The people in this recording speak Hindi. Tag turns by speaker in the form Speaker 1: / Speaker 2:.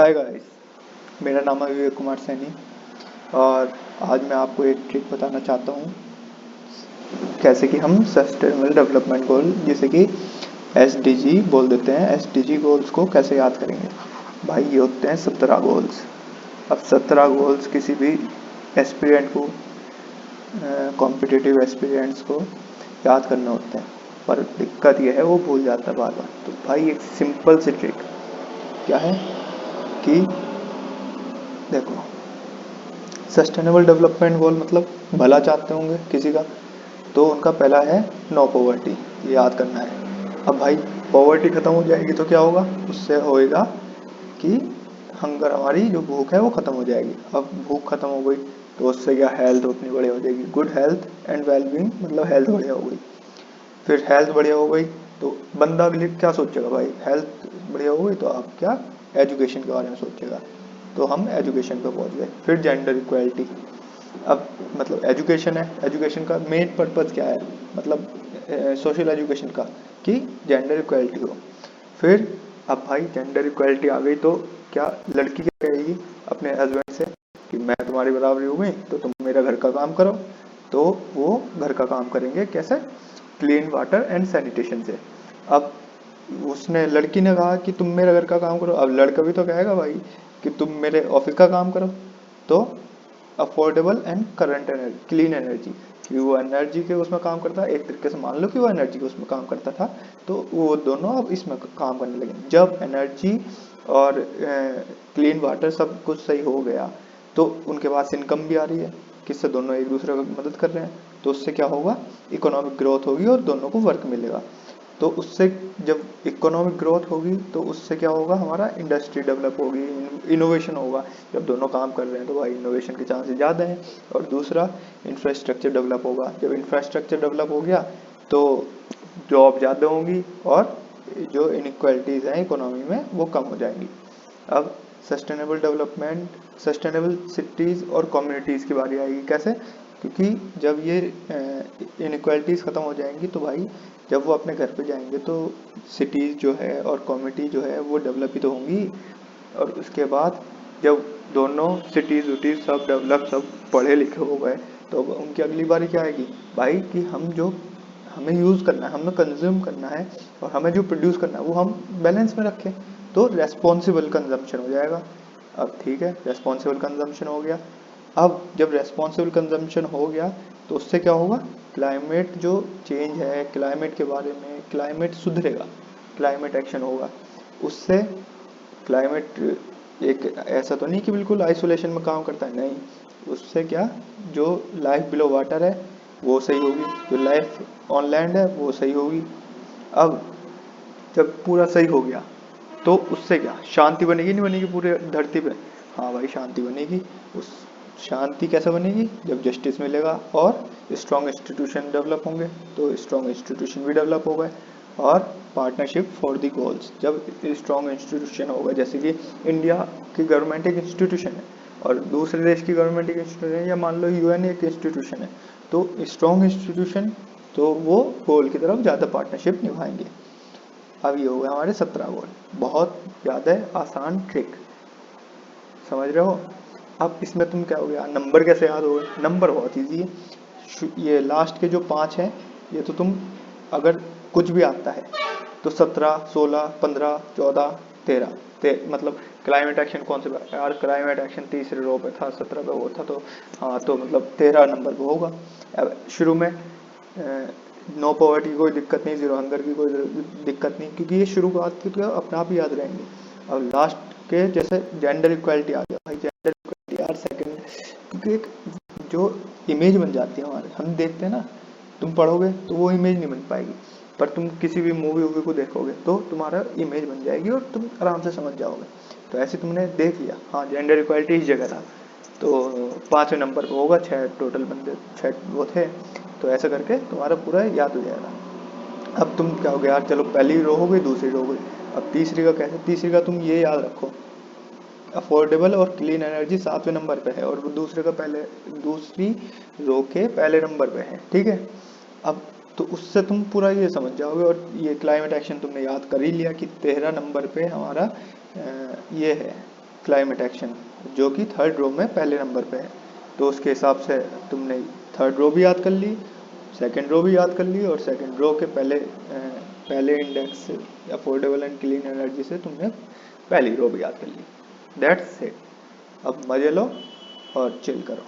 Speaker 1: हाय गाइस, मेरा नाम है विवेक कुमार सैनी और आज मैं आपको एक ट्रिक बताना चाहता हूँ कैसे कि हम सस्टेनेबल डेवलपमेंट गोल जिसे कि एसडीजी बोल देते हैं, एसडीजी गोल्स को कैसे याद करेंगे। भाई ये होते हैं 17 गोल्स। अब 17 गोल्स किसी भी एस्पिरेंट को, कॉम्पिटिटिव एस्पिरेंट्स को याद करने होते हैं, पर दिक्कत ये है वो भूल जाता है बार बार। तो भाई एक सिंपल सी ट्रिक क्या है कि देखो, सस्टेनेबल डेवलपमेंट गोल मतलब भला चाहते होंगे किसी का, तो उनका पहला है नो पॉवर्टी, ये याद करना है। अब भाई पॉवर्टी खत्म हो जाएगी तो क्या होगा, उससे होएगा कि हंगर, हमारी जो भूख है वो खत्म हो जाएगी। अब भूख खत्म हो गई तो उससे क्या, हेल्थ उतनी बढ़िया हो जाएगी, गुड हेल्थ एंड वेलबींग, मतलब हेल्थ बढ़िया हो गई। फिर हेल्थ बढ़िया हो गई तो बंदा अगले क्या सोचेगा, भाई हेल्थ बढ़िया हो गई तो अब क्या, एजुकेशन के बारे में सोचेगा, तो हम एजुकेशन पे पहुंच गए। फिर जेंडर इक्वालिटी। अब मतलब एजुकेशन है, एजुकेशन का मेन पर्पज़ क्या है, मतलब सोशल एजुकेशन का, कि जेंडर इक्वालिटी हो। फिर अब भाई जेंडर इक्वालिटी आ गई तो क्या, लड़की क्या कहेगी अपने हस्बैंड से कि मैं तुम्हारी बराबरी हो गई तो तुम मेरा घर का काम करो, तो वो घर का काम करेंगे कैसे, क्लीन वाटर एंड सैनिटेशन से। अब उसने, लड़की ने कहा कि तुम मेरे घर का काम करो, अब लड़का भी तो कहेगा भाई कि तुम मेरे ऑफिस का काम करो। तो affordable and current energy, clean energy, कि वो एनर्जी के उसमें काम करता है, एक तरीके से मान लो कि वो एनर्जी के उसमें काम करता था, तो वो दोनों अब इसमें काम करने लगे। जब एनर्जी और क्लीन वाटर सब कुछ सही हो गया तो उनके पास इनकम भी आ रही है, किससे, दोनों एक दूसरे को मदद कर रहे हैं, तो उससे क्या होगा, इकोनॉमिक ग्रोथ होगी और दोनों को वर्क मिलेगा। तो उससे जब इकोनॉमिक ग्रोथ होगी तो उससे क्या होगा, हमारा इंडस्ट्री डेवलप होगी, इनोवेशन होगा। जब दोनों काम कर रहे हैं तो भाई इनोवेशन के चांसेस ज़्यादा हैं। और दूसरा, इंफ्रास्ट्रक्चर डेवलप होगा। जब इंफ्रास्ट्रक्चर डेवलप हो गया तो जॉब ज़्यादा होंगी और जो इनइक्वालिटीज़ हैं इकोनॉमी में वो कम हो जाएंगी। अब सस्टेनेबल डेवलपमेंट, सस्टेनेबल सिटीज़ और कम्युनिटीज़ की बारी आएगी। कैसे, क्योंकि जब ये इनइक्वालिटीज़ ख़त्म हो जाएंगी तो भाई जब वो अपने घर पे जाएंगे तो सिटीज़ जो है और कम्युनिटी जो है वो डेवलप ही तो होंगी। और उसके बाद जब दोनों सिटीज़ विटीज़ सब डेवलप, सब पढ़े लिखे हो गए, तो अब उनकी अगली बारी क्या आएगी भाई, कि हम जो, हमें यूज़ करना है, हमें कंज्यूम करना है और हमें जो प्रोड्यूस करना है वो हम बैलेंस में रखें, तो रेस्पॉन्सिबल कंजम्पशन हो जाएगा। अब ठीक है, रेस्पॉन्सिबल कंजम्पशन हो गया। अब जब रेस्पॉन्सिबल कंजम्पशन हो गया तो उससे क्या होगा, क्लाइमेट जो चेंज है, क्लाइमेट के बारे में, क्लाइमेट सुधरेगा, क्लाइमेट एक्शन होगा। उससे क्लाइमेट एक ऐसा तो नहीं कि बिल्कुल आइसोलेशन में काम करता है, नहीं, उससे क्या, जो लाइफ बिलो वाटर है वो सही होगी, जो लाइफ ऑन लैंड है वो सही होगी। अब जब पूरा सही हो गया तो उससे क्या, शांति बनेगी नहीं बनेगी पूरे धरती पे, हाँ भाई शांति बनेगी। उस शांति कैसे बनेगी, जब जस्टिस मिलेगा और स्ट्रॉन्ग इंस्टीट्यूशन डेवलप होंगे, तो स्ट्रॉन्ग इंस्टीट्यूशन भी डेवलप हो गए। और पार्टनरशिप फॉर द गोल्स, जब स्ट्रॉन्ग इंस्टीट्यूशन होगा, जैसे कि इंडिया की गवर्नमेंट एक इंस्टीट्यूशन है और दूसरे देश की गवर्नमेंट एक इंस्टीट्यूशन है, या मान लो यूएन एक इंस्टीट्यूशन है, तो स्ट्रॉन्ग इंस्टीट्यूशन, तो वो गोल की तरफ ज़्यादा पार्टनरशिप निभाएंगे। अब ये हो गए हमारे 17 गोल, बहुत ज़्यादा आसान ट्रिक, समझ रहे हो। अब इसमें तुम क्या हो गया, नंबर कैसे याद हो गए, नंबर बहुत ईजी है। ये लास्ट के जो 5 हैं, ये तो तुम, अगर कुछ भी आता है तो 17, 16, 15, 14, 13, मतलब क्लाइमेट एक्शन कौन से पे, यार क्लाइमेट एक्शन तीसरे रो पे था, 17 पे वो था, तो हाँ, तो मतलब 13 नंबर पे होगा। अब शुरू में नो पॉवर्टी की कोई दिक्कत नहीं, जीरो हंगर की कोई दिक्कत नहीं, क्योंकि ये शुरुआत की तो अपने आप ही याद रहेंगे। अब लास्ट के जैसे जेंडर इक्वालिटी आ गया भाई, जेंडर इक्वालिटी यार सेकंड, क्योंकि एक जो इमेज बन जाती है हमारे, हम देखते हैं ना, तुम पढ़ोगे तो वो इमेज नहीं बन पाएगी, पर तुम किसी भी मूवी वूवी को देखोगे तो तुम्हारा इमेज बन जाएगी और तुम आराम से समझ जाओगे। तो ऐसे तुमने देख लिया, हाँ जेंडर इक्वालिटी इस जगह था, तो 5वें नंबर पर होगा, 6 टोटल बंदे, 6 वो थे, तो ऐसा करके तुम्हारा पूरा याद हो जाएगा। अब तुम क्या हो गया यार, चलो पहली रो हो गई, दूसरी रो हो गई, अब तीसरी का कैसे, तीसरी का तुम ये याद रखो, अफोर्डेबल और क्लीन एनर्जी 7वें नंबर पे है और वो दूसरे का पहले, दूसरी रो के पहले नंबर पे है, ठीक है। अब तो उससे तुम पूरा ये समझ जाओगे, और ये क्लाइमेट एक्शन तुमने याद कर ही लिया कि 13 नंबर पे हमारा ये है, क्लाइमेट एक्शन, जो कि थर्ड रो में पहले नंबर पे है। तो उसके हिसाब से तुमने थर्ड रो भी याद कर ली, सेकंड रो भी याद कर ली, और सेकंड रो के पहले इंडेक्स से अफोर्डेबल एंड क्लीन एनर्जी से तुमने पहली रो भी याद कर ली। That's it. अब मजे लो और चिल करो।